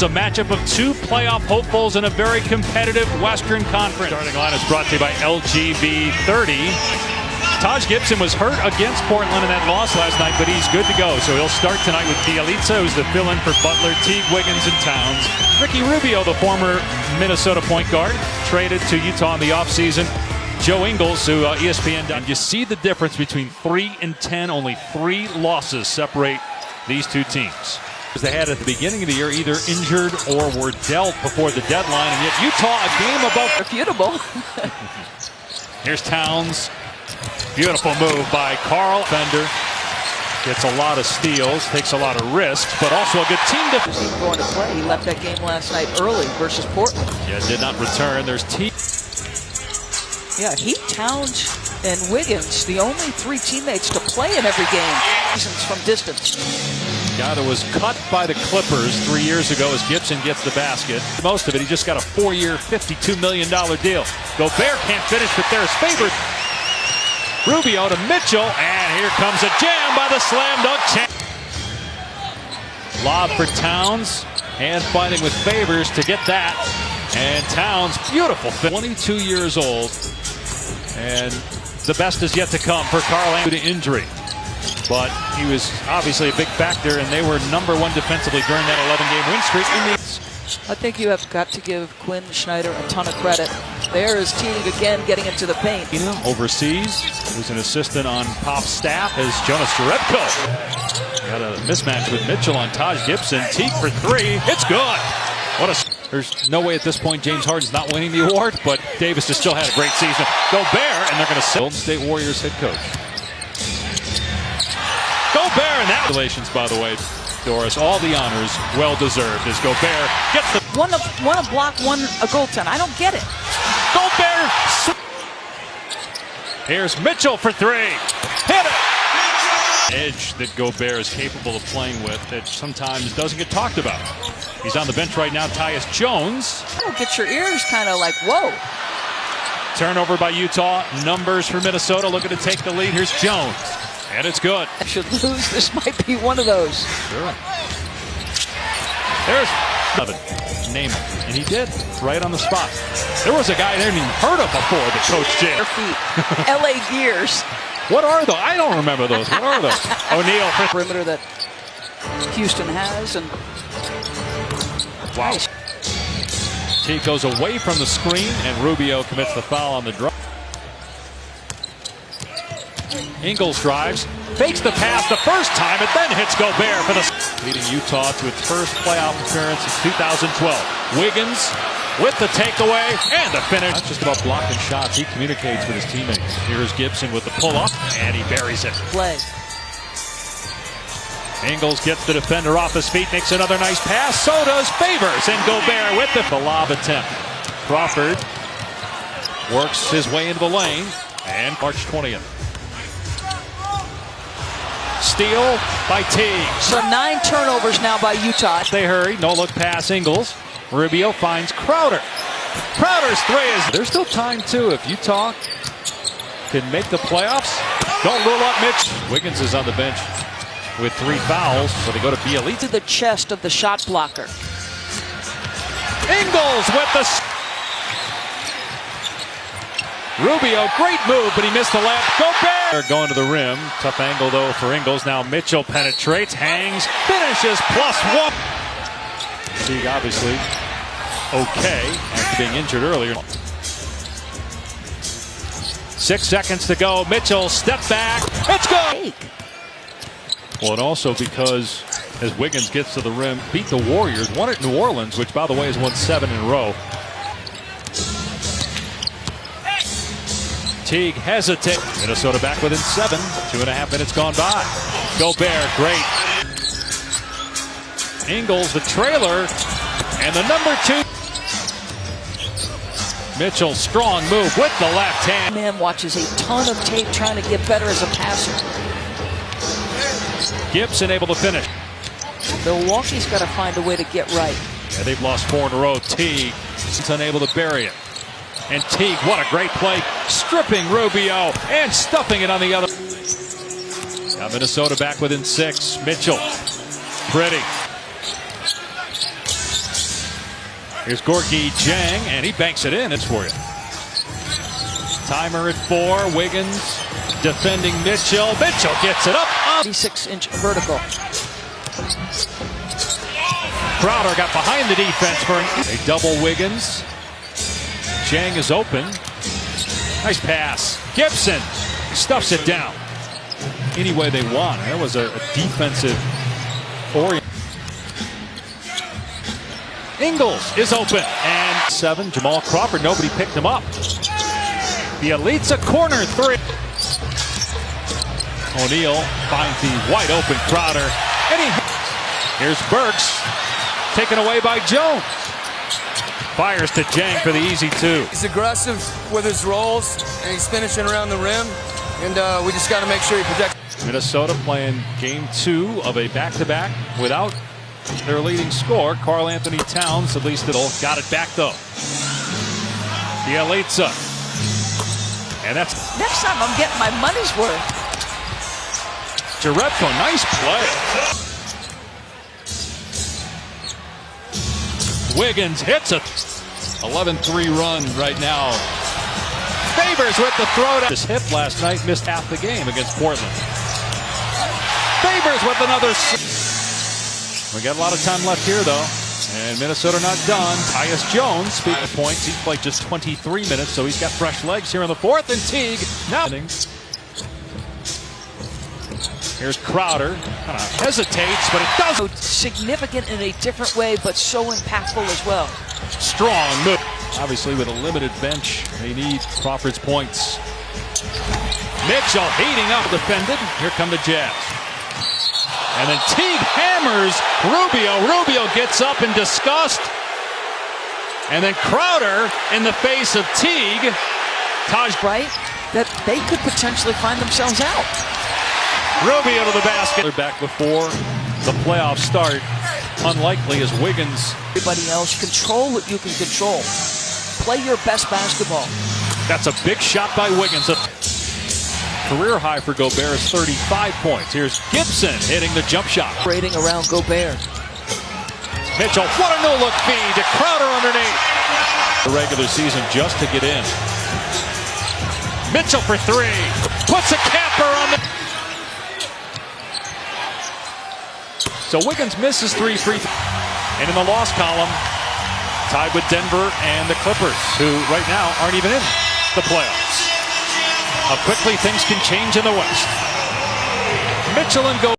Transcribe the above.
It's a matchup of two playoff hopefuls in a very competitive Western Conference. Starting line is brought to you by LGB30. Taj Gibson was hurt against Portland in that loss last night, but he's good to go. So he'll start tonight with Bielitsa, who's the fill-in for Butler, Teague, Wiggins, and Towns. Ricky Rubio, the former Minnesota point guard, traded to Utah in the offseason. Joe Ingles, who ESPN done. You see the difference between 3 and 10. Only 3 losses separate these two teams. They had at the beginning of the year either injured or were dealt before the deadline, and yet Utah a game above. Refutable. Here's Towns. Beautiful move by Carl Fender. Gets a lot of steals, takes a lot of risks, but also a good team defense. Going to play. He left that game last night early versus Portland. Yeah, did not return. There's T. Yeah, he, Towns, and Wiggins, the only 3 teammates to play in every game. From distance. Guy that was cut by the Clippers 3 years ago as Gibson gets the basket. Most of it, he just got a 4-year, $52 million deal. Gobert can't finish, but there's Favors. Rubio to Mitchell, and here comes a jam by the slam dunk champ. Lob for Towns, and fighting with Favors to get that. And Towns, beautiful fit. 22 years old, and the best is yet to come for Carl Anthony to injury. But he was obviously a big factor, and they were #1 defensively during that 11-game win streak. I think you have got to give Quinn Snyder a ton of credit. There is Teague again getting into the paint. Overseas, who's an assistant on Pop's staff, is Jonas Jerebko. Got a mismatch with Mitchell on Taj Gibson. Teague for 3. It's good. There's no way at this point James Harden's not winning the award, but Davis has still had a great season. Gobert, and they're going to Golden State Warriors head coach. Gobert, and that relations, by the way, Doris, all the honors well deserved as Gobert gets the one a block, one a goaltend. I don't get it. Gobert. Here's Mitchell for 3. Hit it. Edge that Gobert is capable of playing with that sometimes doesn't get talked about. He's on the bench right now. Tyus Jones. Oh, get your ears kind of like, whoa. Turnover by Utah. Numbers for Minnesota looking to take the lead. Here's Jones. And it's good. I should lose. This might be one of those. Sure. There's 7. Name it. And he did. Right on the spot. There was a guy I didn't even heard of before that Coach Jim. Their feet. LA Gears. What are those? I don't remember those. What are those? O'Neal. Perimeter that Houston has. And wow. Nice. Teague goes away from the screen, and Rubio commits the foul on the drive. Ingles drives, fakes the pass the first time, and then hits Gobert for the leading Utah to its first playoff appearance in 2012. Wiggins with the takeaway and the finish. Not just about blocking shots, he communicates with his teammates. Here's Gibson with the pull-up, and he buries it. Play. Ingles gets the defender off his feet, makes another nice pass. So does Favors, and Gobert with the lob attempt. Crawford works his way into the lane, and March 20th. Steal by Teague. So 9 turnovers now by Utah. They hurry. No look pass Ingles. Rubio finds Crowder. Crowder's 3 is. There's still time too. If Utah can make the playoffs, don't rule out Mitch. Wiggins is on the bench with 3 fouls, so they go to Bielitsa. To the chest of the shot blocker. Ingles with the. Rubio, great move, but he missed the layup. Gobert going to the rim. Tough angle, though, for Ingles. Now Mitchell penetrates, hangs, finishes, +1. Teague, obviously, okay after being injured earlier. 6 seconds to go. Mitchell, step back. It's good. Well, and also because as Wiggins gets to the rim, beat the Warriors, won at New Orleans, which, by the way, has won 7 in a row. Teague hesitates. Minnesota back within 7. 2.5 minutes gone by. Gobert, great. Ingles, the trailer, and the #2. Mitchell, strong move with the left hand. Man watches a ton of tape trying to get better as a passer. Gibson able to finish. Milwaukee's got to find a way to get right. Yeah, they've lost 4 in a row. Teague is unable to bury it. And Teague, what a great play, stripping Rubio and stuffing it on the other. Now Minnesota back within 6. Mitchell, pretty. Here's Gorky Jang, and he banks it in. It's for you. Timer at 4. Wiggins defending Mitchell. Mitchell gets it up. 36-inch vertical. Crowder got behind the defense for a double Wiggins. Jang is open. Nice pass. Gibson stuffs it down any way they want. That was a defensive orient. Ingles is open. And 7. Jamal Crawford. Nobody picked him up. The Elite's a corner 3. O'Neal finds the wide open Crowder. Here's Burks. Taken away by Jones. Fires to Jang for the easy 2. He's aggressive with his rolls, and he's finishing around the rim. And we just got to make sure he protects. Minnesota playing game 2 of a back-to-back without their leading scorer, Karl Anthony Towns. At least it'll got it back though. The Elites up. And that's Next time I'm getting my money's worth. Jerebko, nice play. Wiggins hits a 11-3 run right now. Favors with the throwdown. His hip last night missed half the game against Portland. Favors with another. We got a lot of time left here though. And Minnesota not done. Tyus Jones, speaking of points, he's played just 23 minutes, so he's got fresh legs here in the 4th. And Teague now. Here's Crowder. Kind of hesitates, but it does. Significant in a different way, but so impactful as well. Strong move. Obviously, with a limited bench, they need Crawford's points. Mitchell heating up, defended. Here come the Jazz. And then Teague hammers Rubio. Rubio gets up in disgust. And then Crowder in the face of Teague. Right? That they could potentially find themselves out. Rubio to the basket. They're back before the playoffs start. Unlikely as Wiggins. Everybody else, control what you can control. Play your best basketball. That's a big shot by Wiggins. A career high for Gobert is 35 points. Here's Gibson hitting the jump shot. Rating around Gobert. Mitchell, what a no-look feed to Crowder underneath. The regular season just to get in. Mitchell for 3. Puts a capper on the... So Wiggins misses 3 free throws. And in the loss column, tied with Denver and the Clippers, who right now aren't even in the playoffs. How quickly things can change in the West. Mitchell and Gobert.